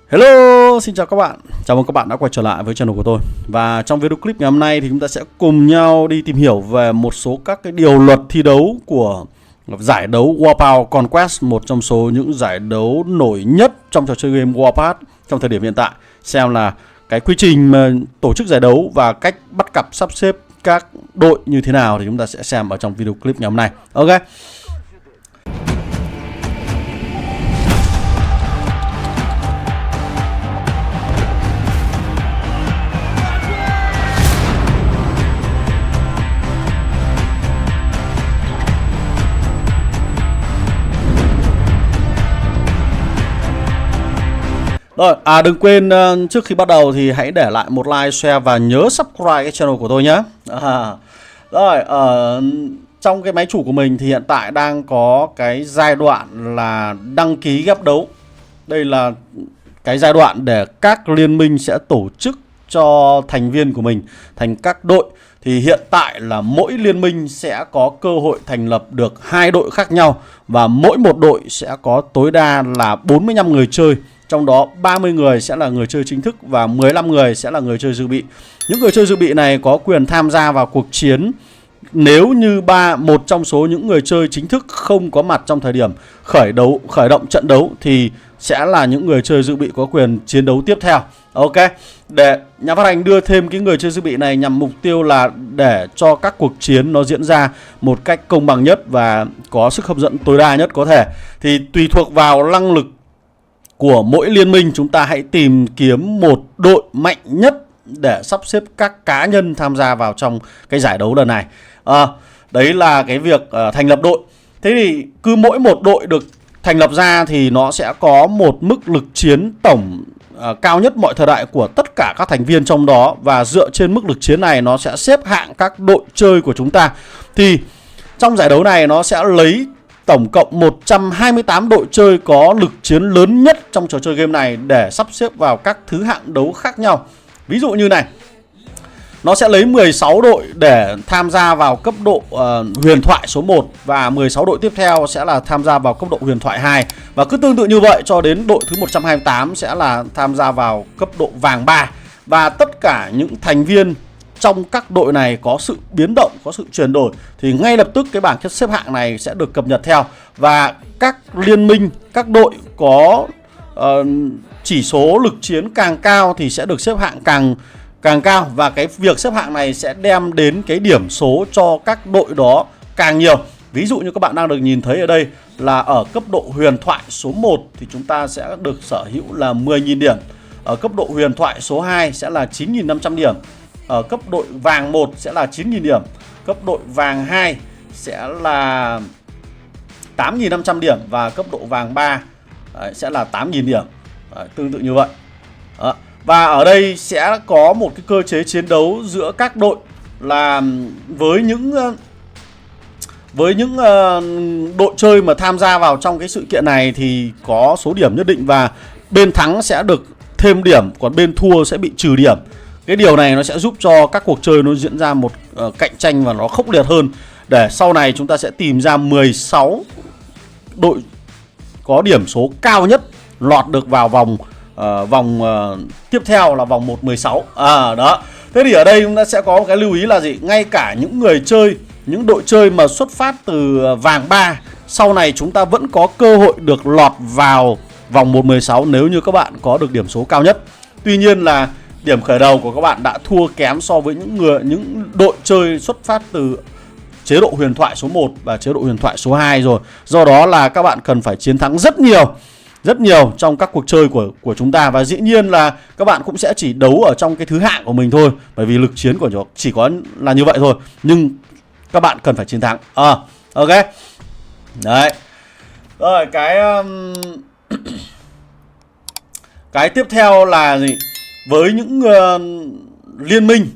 Hello, xin chào các bạn. Chào mừng các bạn đã quay trở lại với channel của tôi. Và trong video clip ngày hôm nay thì chúng ta sẽ cùng nhau đi tìm hiểu về một số các cái điều luật thi đấu của giải đấu Warpath Conquest, một trong số những giải đấu nổi nhất trong trò chơi game Warpath trong thời điểm hiện tại. Xem là cái quy trình mà tổ chức giải đấu và cách bắt cặp sắp xếp các đội như thế nào thì chúng ta sẽ xem ở trong video clip ngày hôm nay. Ok. Rồi, đừng quên trước khi bắt đầu thì hãy để lại một like, share và nhớ subscribe cái channel của tôi nhé. Rồi, trong cái máy chủ của mình thì hiện tại đang có cái giai đoạn là đăng ký ghép đấu. Đây là cái giai đoạn để các liên minh sẽ tổ chức cho thành viên của mình thành các đội. Thì hiện tại là mỗi liên minh sẽ có cơ hội thành lập được 2 đội khác nhau. Và mỗi một đội sẽ có tối đa là 45 người chơi. Trong đó 30 người sẽ là người chơi chính thức và 15 người sẽ là người chơi dự bị. Những người chơi dự bị này có quyền tham gia vào cuộc chiến nếu như một trong số những người chơi chính thức không có mặt trong thời điểm khởi động trận đấu thì sẽ là những người chơi dự bị có quyền chiến đấu tiếp theo. Ok, để nhà phát hành đưa thêm cái người chơi dự bị này nhằm mục tiêu là để cho các cuộc chiến nó diễn ra một cách công bằng nhất và có sức hấp dẫn tối đa nhất có thể. Thì tùy thuộc vào năng lực của mỗi liên minh, chúng ta hãy tìm kiếm một đội mạnh nhất để sắp xếp các cá nhân tham gia vào trong cái giải đấu lần này. Đấy là cái việc thành lập đội. Thế thì cứ mỗi một đội được thành lập ra thì nó sẽ có một mức lực chiến tổng cao nhất mọi thời đại của tất cả các thành viên trong đó. Và dựa trên mức lực chiến này nó sẽ xếp hạng các đội chơi của chúng ta. Thì trong giải đấu này nó sẽ lấy tổng cộng 128 đội chơi có lực chiến lớn nhất trong trò chơi game này để sắp xếp vào các thứ hạng đấu khác nhau. Ví dụ như này, nó sẽ lấy 16 đội để tham gia vào cấp độ huyền thoại số 1 và 16 đội tiếp theo sẽ là tham gia vào cấp độ huyền thoại 2. Và cứ tương tự như vậy cho đến đội thứ 128 sẽ là tham gia vào cấp độ vàng 3. Và tất cả những thành viên trong các đội này có sự biến động, có sự chuyển đổi thì ngay lập tức cái bảng xếp hạng này sẽ được cập nhật theo. Và các liên minh, các đội có chỉ số lực chiến càng cao thì sẽ được xếp hạng càng cao. Và cái việc xếp hạng này sẽ đem đến cái điểm số cho các đội đó càng nhiều. Ví dụ như các bạn đang được nhìn thấy ở đây là ở cấp độ huyền thoại số 1 thì chúng ta sẽ được sở hữu là 10.000 điểm. Ở cấp độ huyền thoại số 2 sẽ là 9.500 điểm. Ở cấp đội vàng 1 sẽ là 9.000 điểm. Cấp đội vàng 2 sẽ là 8.500 điểm. Và cấp độ vàng 3 sẽ là 8.000 điểm. Tương tự như vậy. Và ở đây sẽ có một cái cơ chế chiến đấu giữa các đội là với những đội chơi mà tham gia vào trong cái sự kiện này thì có số điểm nhất định và bên thắng sẽ được thêm điểm, còn bên thua sẽ bị trừ điểm. Cái điều này nó sẽ giúp cho các cuộc chơi nó diễn ra một cạnh tranh và nó khốc liệt hơn. Để sau này chúng ta sẽ tìm ra 16 đội có điểm số cao nhất lọt được vào vòng tiếp theo là vòng 1/16. Đó. Thế thì ở đây chúng ta sẽ có một cái lưu ý là gì? Ngay cả những người chơi, những đội chơi mà xuất phát từ vàng 3 sau này chúng ta vẫn có cơ hội được lọt vào vòng 1/16 nếu như các bạn có được điểm số cao nhất. Tuy nhiên là điểm khởi đầu của các bạn đã thua kém so với những đội chơi xuất phát từ chế độ huyền thoại số 1 và chế độ huyền thoại số 2 rồi. Do đó là các bạn cần phải chiến thắng rất nhiều trong các cuộc chơi của chúng ta. Và dĩ nhiên là các bạn cũng sẽ chỉ đấu ở trong cái thứ hạng của mình thôi, bởi vì lực chiến của nó chỉ có là như vậy thôi. Nhưng các bạn cần phải chiến thắng. Ok. Đấy. Rồi cái tiếp theo là gì? Với những liên minh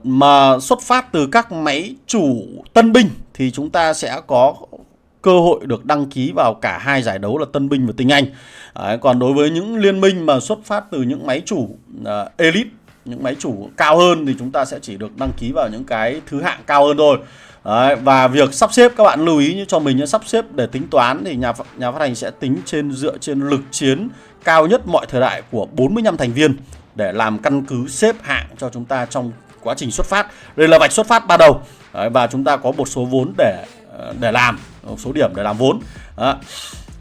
mà xuất phát từ các máy chủ tân binh thì chúng ta sẽ có cơ hội được đăng ký vào cả hai giải đấu là tân binh và tinh anh. Còn đối với những liên minh mà xuất phát từ những máy chủ elite, những máy chủ cao hơn thì chúng ta sẽ chỉ được đăng ký vào những cái thứ hạng cao hơn thôi. Đấy, và việc sắp xếp các bạn lưu ý như cho mình nhé, sắp xếp để tính toán thì nhà phát hành sẽ tính dựa trên lực chiến cao nhất mọi thời đại của 45 thành viên để làm căn cứ xếp hạng cho chúng ta trong quá trình xuất phát. Đây là vạch xuất phát ban đầu. Đấy, và chúng ta có một số vốn để làm, một số điểm để làm vốn. Đó.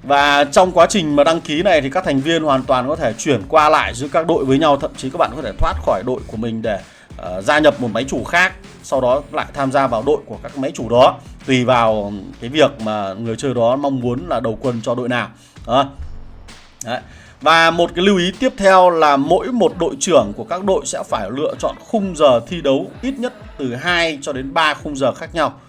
Và trong quá trình mà đăng ký này thì các thành viên hoàn toàn có thể chuyển qua lại giữa các đội với nhau, thậm chí các bạn có thể thoát khỏi đội của mình để gia nhập một máy chủ khác, sau đó lại tham gia vào đội của các máy chủ đó, tùy vào cái việc mà người chơi đó mong muốn là đầu quân cho đội nào. Đó. Đấy. Và một cái lưu ý tiếp theo là mỗi một đội trưởng của các đội sẽ phải lựa chọn khung giờ thi đấu ít nhất từ 2 cho đến 3 khung giờ khác nhau.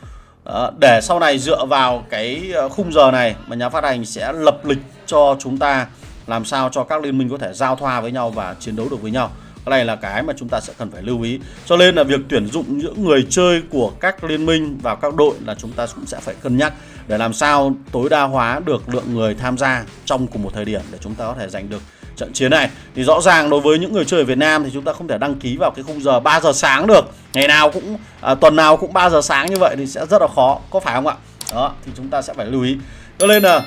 Đó, để sau này dựa vào cái khung giờ này mà nhà phát hành sẽ lập lịch cho chúng ta làm sao cho các liên minh có thể giao thoa với nhau và chiến đấu được với nhau. Cái này là cái mà chúng ta sẽ cần phải lưu ý. Cho nên là việc tuyển dụng những người chơi của các liên minh vào các đội là chúng ta cũng sẽ phải cân nhắc để làm sao tối đa hóa được lượng người tham gia trong cùng một thời điểm để chúng ta có thể giành được trận chiến này. Thì rõ ràng đối với những người chơi ở Việt Nam thì chúng ta không thể đăng ký vào cái khung giờ 3 giờ sáng được. Ngày nào cũng tuần nào cũng 3 giờ sáng như vậy thì sẽ rất là khó, có phải không ạ? Đó, thì chúng ta sẽ phải lưu ý. Cho nên là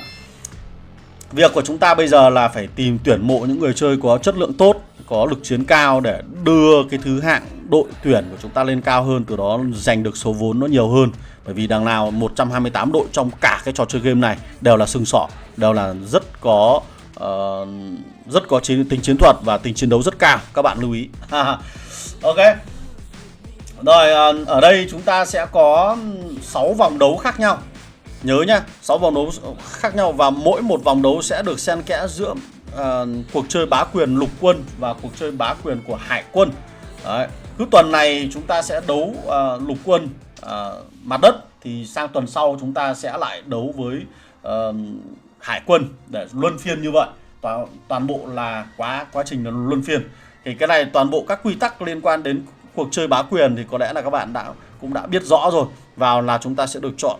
việc của chúng ta bây giờ là phải tìm tuyển mộ những người chơi có chất lượng tốt, có lực chiến cao để đưa cái thứ hạng đội tuyển của chúng ta lên cao hơn, từ đó giành được số vốn nó nhiều hơn. Bởi vì đằng nào 128 đội trong cả cái trò chơi game này đều là sừng sỏ, đều là rất có tính chiến thuật và tính chiến đấu rất cao, các bạn lưu ý. Ok. Rồi, ở đây chúng ta sẽ có 6 vòng đấu khác nhau. Nhớ nhá, 6 vòng đấu khác nhau và mỗi một vòng đấu sẽ được xen kẽ giữa cuộc chơi bá quyền lục quân và cuộc chơi bá quyền của hải quân. Đấy. Cứ tuần này chúng ta sẽ đấu lục quân mặt đất, thì sang tuần sau chúng ta sẽ lại đấu với hải quân để luân phiên như vậy. Toàn bộ là quá trình là luân phiên. Thì cái này toàn bộ các quy tắc liên quan đến cuộc chơi bá quyền thì có lẽ là các bạn cũng đã biết rõ rồi. Vào là chúng ta sẽ được chọn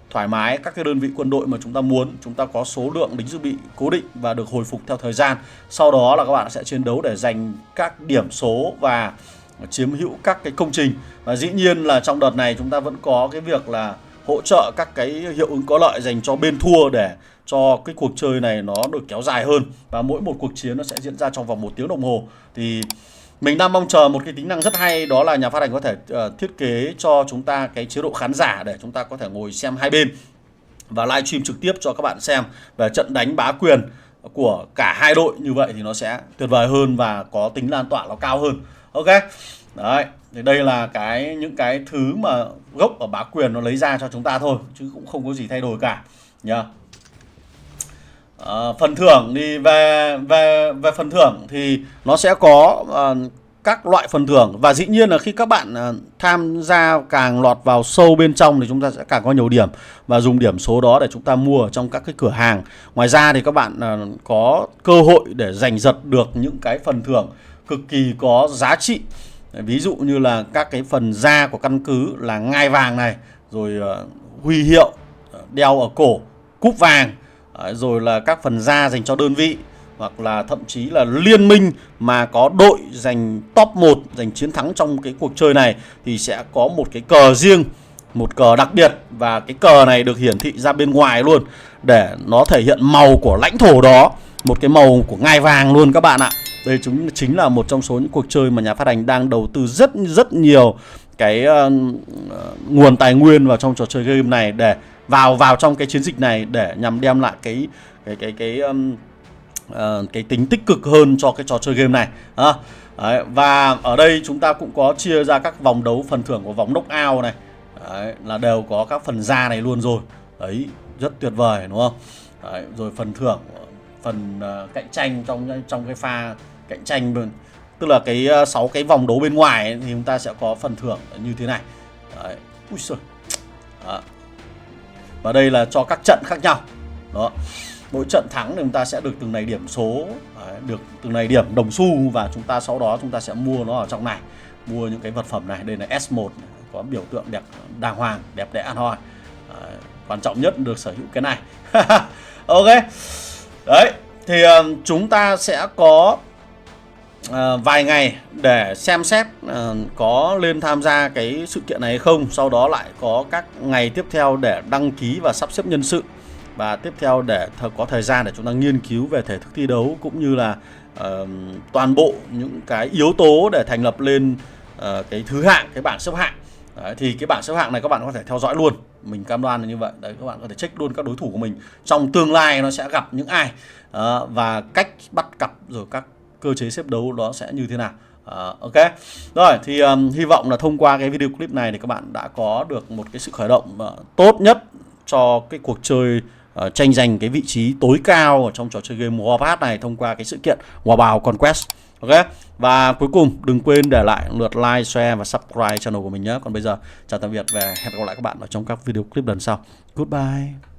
thoải mái các cái đơn vị quân đội mà chúng ta muốn. Chúng ta có số lượng lính dự bị cố định và được hồi phục theo thời gian. Sau đó là các bạn sẽ chiến đấu để giành các điểm số và chiếm hữu các cái công trình. Và dĩ nhiên là trong đợt này chúng ta vẫn có cái việc là hỗ trợ các cái hiệu ứng có lợi dành cho bên thua để cho cái cuộc chơi này nó được kéo dài hơn. Và mỗi một cuộc chiến nó sẽ diễn ra trong vòng 1 tiếng đồng hồ. Thì mình đang mong chờ một cái tính năng rất hay, đó là nhà phát hành có thể thiết kế cho chúng ta cái chế độ khán giả để chúng ta có thể ngồi xem hai bên và livestream trực tiếp cho các bạn xem về trận đánh bá quyền của cả hai đội. Như vậy thì nó sẽ tuyệt vời hơn và có tính lan tỏa nó cao hơn. Ok. Đấy, thì đây là những cái thứ mà gốc ở bá quyền nó lấy ra cho chúng ta thôi, chứ cũng không có gì thay đổi cả nhá. Phần thưởng thì về phần thưởng thì nó sẽ có các loại phần thưởng, và dĩ nhiên là khi các bạn tham gia càng lọt vào sâu bên trong thì chúng ta sẽ càng có nhiều điểm và dùng điểm số đó để chúng ta mua ở trong các cái cửa hàng. Ngoài ra thì các bạn có cơ hội để giành giật được những cái phần thưởng cực kỳ có giá trị. Ví dụ như là các cái phần da của căn cứ là ngai vàng này, rồi huy hiệu đeo ở cổ, cúp vàng, rồi là các phần da dành cho đơn vị, hoặc là thậm chí là liên minh mà có đội giành top 1, giành chiến thắng trong cái cuộc chơi này thì sẽ có một cái cờ riêng, một cờ đặc biệt, và cái cờ này được hiển thị ra bên ngoài luôn để nó thể hiện màu của lãnh thổ đó, một cái màu của ngai vàng luôn các bạn ạ. Đây chính là một trong số những cuộc chơi mà nhà phát hành đang đầu tư rất nhiều cái nguồn tài nguyên vào trong trò chơi game này để vào trong cái chiến dịch này để nhằm đem lại cái tính tích cực hơn cho cái trò chơi game này. Đấy, và ở đây chúng ta cũng có chia ra các vòng đấu phần thưởng của vòng knockout này. Đấy, là đều có các phần da này luôn rồi. Đấy, rất tuyệt vời đúng không? Đấy, rồi phần thưởng, phần cạnh tranh trong cái pha cạnh tranh, tức là cái 6 cái vòng đấu bên ngoài ấy, thì chúng ta sẽ có phần thưởng như thế này. Đấy. Ui giời. Đó. Và đây là cho các trận khác nhau. Đó. Mỗi trận thắng thì chúng ta sẽ được từng này điểm số, được từng này điểm đồng xu, và chúng ta sau đó chúng ta sẽ mua nó ở trong này, mua những cái vật phẩm này. Đây là S1 có biểu tượng đẹp đàng hoàng, đẹp đẽ ăn hoi. Quan trọng nhất được sở hữu cái này. Ok. Đấy, thì chúng ta sẽ có vài ngày để xem xét có lên tham gia cái sự kiện này hay không. Sau đó lại có các ngày tiếp theo để đăng ký và sắp xếp nhân sự. Và tiếp theo để có thời gian để chúng ta nghiên cứu về thể thức thi đấu cũng như là toàn bộ những cái yếu tố để thành lập lên cái thứ hạng, cái bảng xếp hạng. Đấy, thì cái bảng xếp hạng này các bạn có thể theo dõi luôn, mình cam đoan là như vậy. Đấy, các bạn có thể check luôn các đối thủ của mình trong tương lai nó sẽ gặp những ai, và cách bắt cặp rồi các cơ chế xếp đấu đó sẽ như thế nào. Ok rồi, thì hy vọng là thông qua cái video clip này thì các bạn đã có được một cái sự khởi động tốt nhất cho cái cuộc chơi tranh giành cái vị trí tối cao ở trong trò chơi game Warpath này thông qua cái sự kiện Warbound Conquest. Ok, và cuối cùng đừng quên để lại lượt like, share và subscribe channel của mình nhé. Còn bây giờ chào tạm biệt và hẹn gặp lại các bạn ở trong các video clip lần sau. Goodbye.